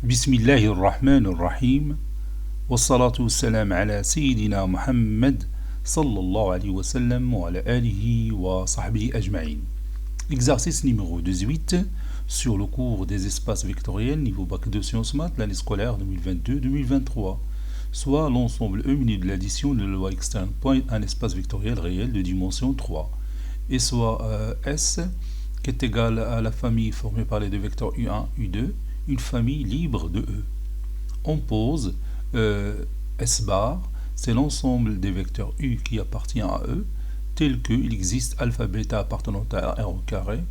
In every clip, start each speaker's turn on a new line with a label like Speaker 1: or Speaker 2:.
Speaker 1: بسم الله الرحمن الرحيم والصلاة والسلام على سيدنا محمد صلى الله عليه وسلم وعلى آله وصحبه أجمعين. Exercice numéro 18 sur le cours des espaces vectoriels niveau bac de sciences maths l'année scolaire 2022-2023, soit l'ensemble E- de l'addition de la loi externe point un espace vectoriel réel de dimension 3, et soit S qui est égal à la famille formée par les deux vecteurs U1, U2, une famille libre de E. On pose S bar, c'est l'ensemble des vecteurs U qui appartient à E, tel qu'il existe alpha bêta appartenant à R au carré,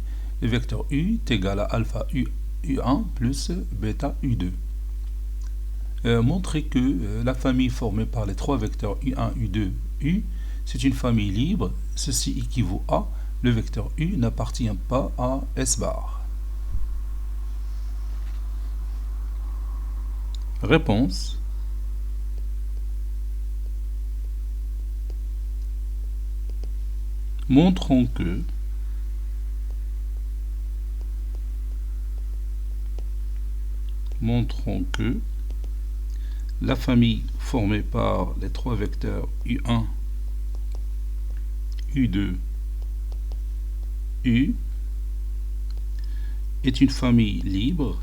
Speaker 1: le vecteur U est égal à alpha U1 plus bêta U2. Montrer que la famille formée par les trois vecteurs U1, U2, U, c'est une famille libre, ceci équivaut à le vecteur U n'appartient pas à S bar. Réponse. Montrons que la famille formée par les trois vecteurs U1, U2, U est une famille libre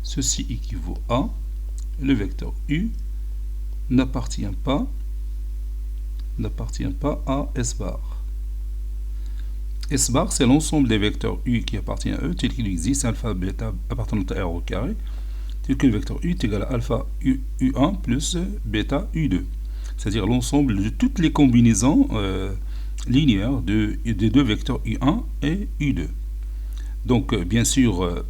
Speaker 1: ceci équivaut à le vecteur U n'appartient pas à S bar. S bar, c'est l'ensemble des vecteurs U qui appartient à E, tel qu'il existe alpha bêta appartenant à R au carré, tel que le vecteur U est égal à alpha U1 plus bêta U2. C'est-à-dire l'ensemble de toutes les combinaisons linéaires des deux vecteurs U1 et U2. Donc, bien sûr,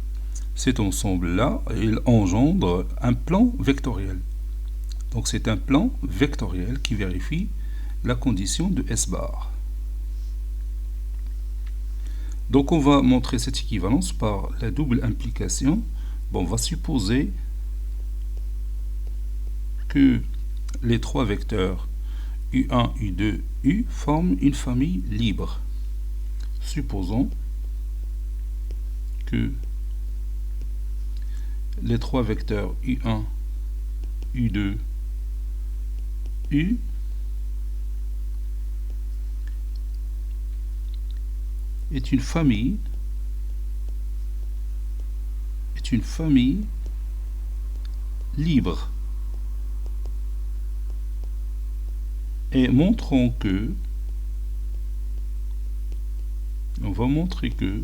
Speaker 1: cet ensemble-là, il engendre un plan vectoriel. Donc, c'est un plan vectoriel qui vérifie la condition de S bar. Donc, on va montrer cette équivalence par la double implication. Bon, on va supposer que les trois vecteurs U1, U2, U forment une famille libre. Supposons que les trois vecteurs U1, U2, U est une famille libre. Et on va montrer que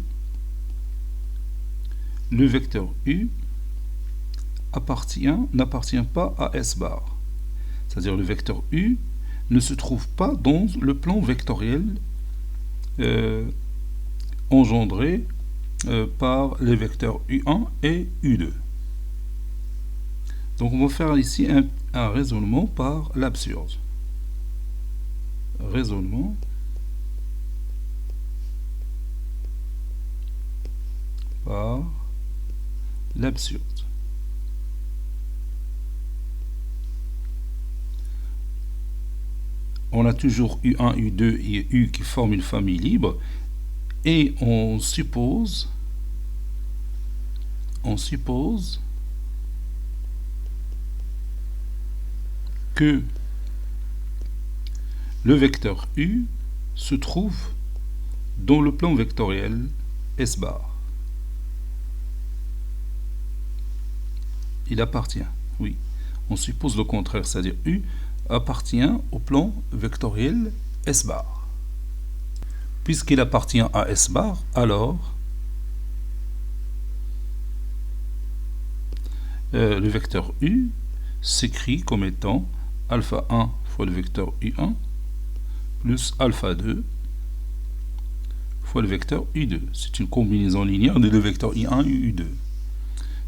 Speaker 1: le vecteur U n'appartient pas à S bar. C'est-à-dire le vecteur U ne se trouve pas dans le plan vectoriel engendré par les vecteurs U1 et U2. Donc on va faire ici un raisonnement par l'absurde. Raisonnement par l'absurde. On a toujours U1, U2 et U qui forment une famille libre, et on suppose que le vecteur U se trouve dans le plan vectoriel S bar. Il appartient, oui. On suppose le contraire, c'est-à-dire U appartient au plan vectoriel S bar. Puisqu'il appartient à S bar, alors le vecteur U s'écrit comme étant alpha 1 fois le vecteur U1 plus alpha 2 fois le vecteur U2. C'est une combinaison linéaire des deux vecteurs U1 et U2.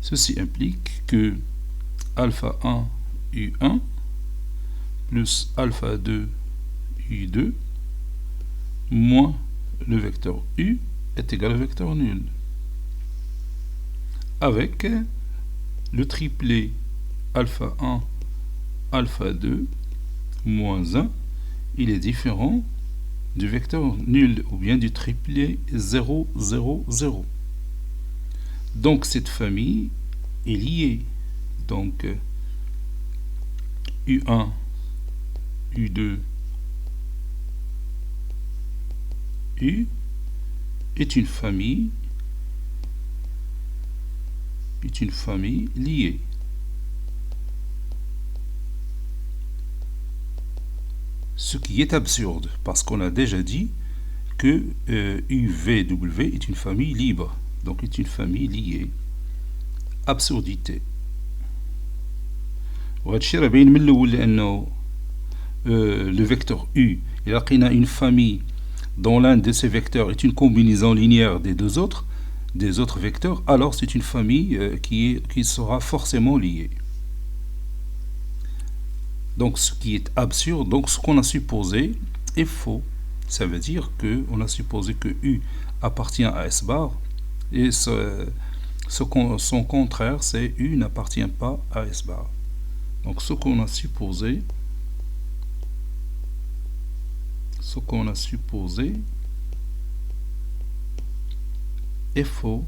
Speaker 1: Ceci implique que alpha 1 U1 plus alpha 2 U2 moins le vecteur U est égal au vecteur nul. Avec le triplet alpha 1 alpha 2 moins 1, il est différent du vecteur nul ou bien du triplet 0, 0, 0. Donc cette famille est liée. Donc U1, U2, U est une famille liée. Ce qui est absurde, parce qu'on a déjà dit que UVW est une famille libre, donc est une famille liée. Absurdité. وهادشي راه باين من الاول لانه le vecteur U, il a une famille dont l'un de ces vecteurs est une combinaison linéaire des deux autres vecteurs, alors c'est une famille qui sera forcément liée. Donc ce qui est absurde, donc ce qu'on a supposé est faux. Ça veut dire qu'on a supposé que U appartient à S bar, et son contraire, c'est U n'appartient pas à S bar. Donc ce qu'on a supposé est faux.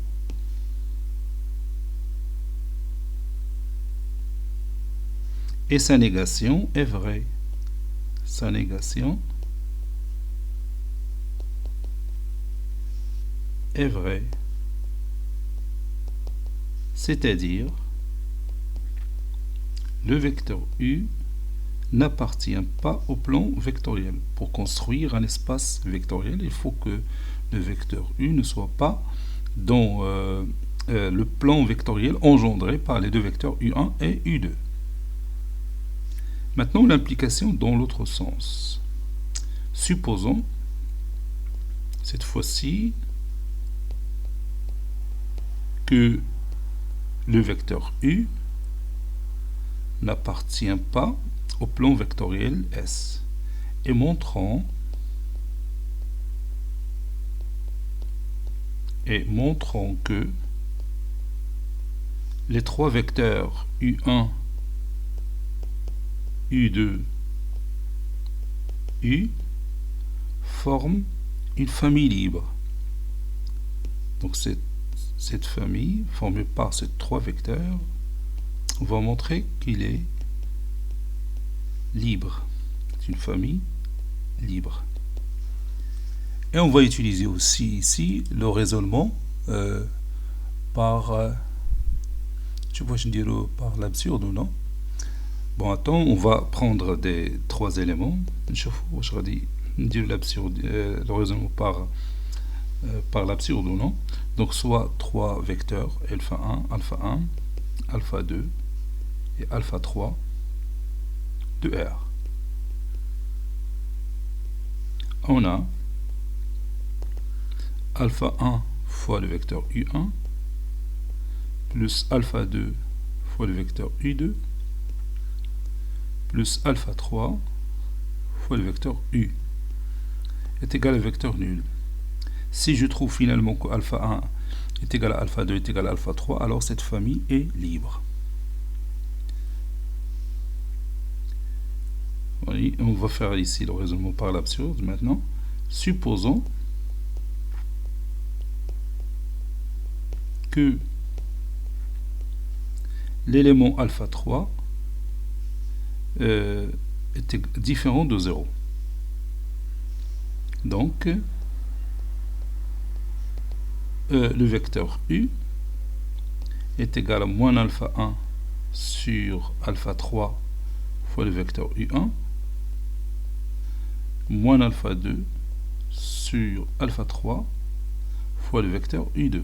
Speaker 1: Et sa négation est vraie. Sa négation est vraie. C'est-à-dire, le vecteur U n'appartient pas au plan vectoriel. Pour construire un espace vectoriel, il faut que le vecteur U ne soit pas dans le plan vectoriel engendré par les deux vecteurs U1 et U2. Maintenant, l'implication dans l'autre sens. Supposons, cette fois-ci, que le vecteur U n'appartient pas au plan vectoriel S. Et montrons que les trois vecteurs U1, U2, U forment une famille libre. Donc cette famille, formée par ces trois vecteurs, on va montrer qu'il est libre. C'est une famille libre. Et on va utiliser aussi ici le raisonnement par l'absurde ou non. Bon, attends, on va prendre des trois éléments. Je vais dire l'absurde, le raisonnement par l'absurde ou non. Donc soit trois vecteurs, alpha 1, alpha 2 et alpha 3 de R. On a alpha 1 fois le vecteur U1 plus alpha 2 fois le vecteur U2 plus alpha 3 fois le vecteur U est égal au vecteur nul. Si je trouve finalement que alpha 1 est égal à alpha 2 est égal à alpha 3, alors cette famille est libre. Oui, on va faire ici le raisonnement par l'absurde maintenant. Supposons que l'élément alpha 3 est différent de 0. Donc, le vecteur U est égal à moins alpha 1 sur alpha 3 fois le vecteur U1 moins alpha 2 sur alpha 3 fois le vecteur U2.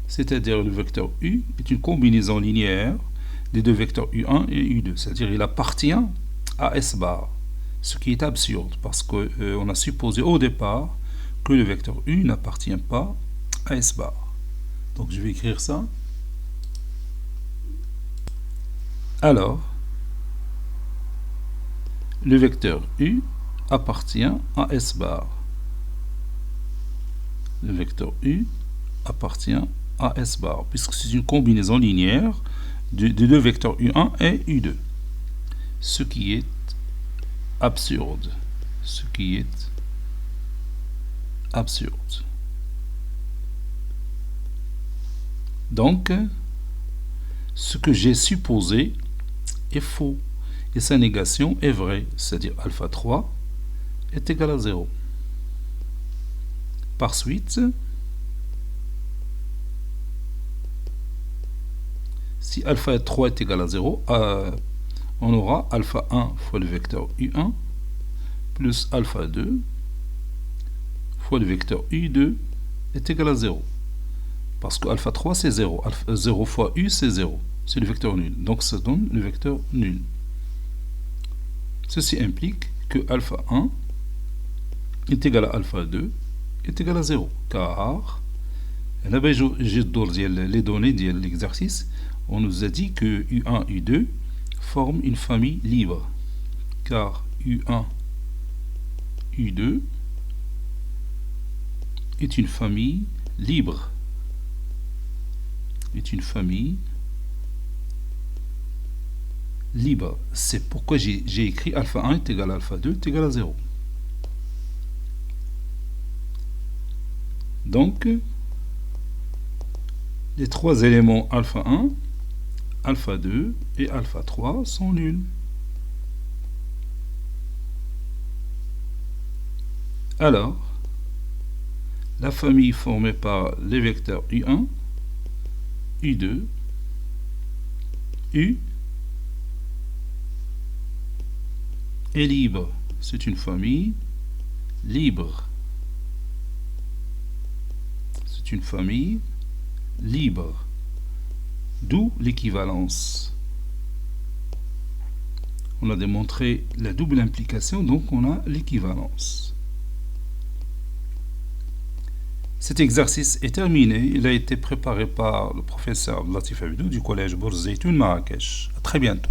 Speaker 1: C'est-à-dire le vecteur U est une combinaison linéaire des deux vecteurs U1 et U2. C'est-à-dire il appartient à S bar. Ce qui est absurde parce qu'on a supposé au départ que le vecteur U n'appartient pas à S bar. Donc je vais écrire ça. Alors, le vecteur U appartient à S bar. Le vecteur U appartient à S bar, puisque c'est une combinaison linéaire de deux vecteurs U1 et U2. ce qui est absurde. Ce qui est absurde. Donc, ce que j'ai supposé est faux. Et sa négation est vraie. C'est-à-dire alpha 3 est égal à 0. Par suite, si alpha 3 est égal à 0, on aura alpha 1 fois le vecteur U1 plus alpha 2 fois le vecteur U2 est égal à 0. Parce que alpha 3 c'est 0. 0 fois U c'est 0. C'est le vecteur nul. Donc ça donne le vecteur nul. Ceci implique que alpha 1 est égal à alpha 2 est égal à 0. Car les données de l'exercice, on nous a dit que U1 et U2 forment une famille libre. Car U1 U2 est une famille libre. Est une famille libre. C'est pourquoi j'ai écrit alpha 1 est égal à alpha 2 est égal à 0. Donc, les trois éléments alpha 1, alpha 2 et alpha 3 sont nuls. Alors, la famille formée par les vecteurs U1, U2, U est libre. C'est une famille libre. C'est une famille libre. D'où l'équivalence. On a démontré la double implication, donc on a l'équivalence. Cet exercice est terminé. Il a été préparé par le professeur Latif Abidou du collège Bourz Zeytoun Marrakech. À très bientôt.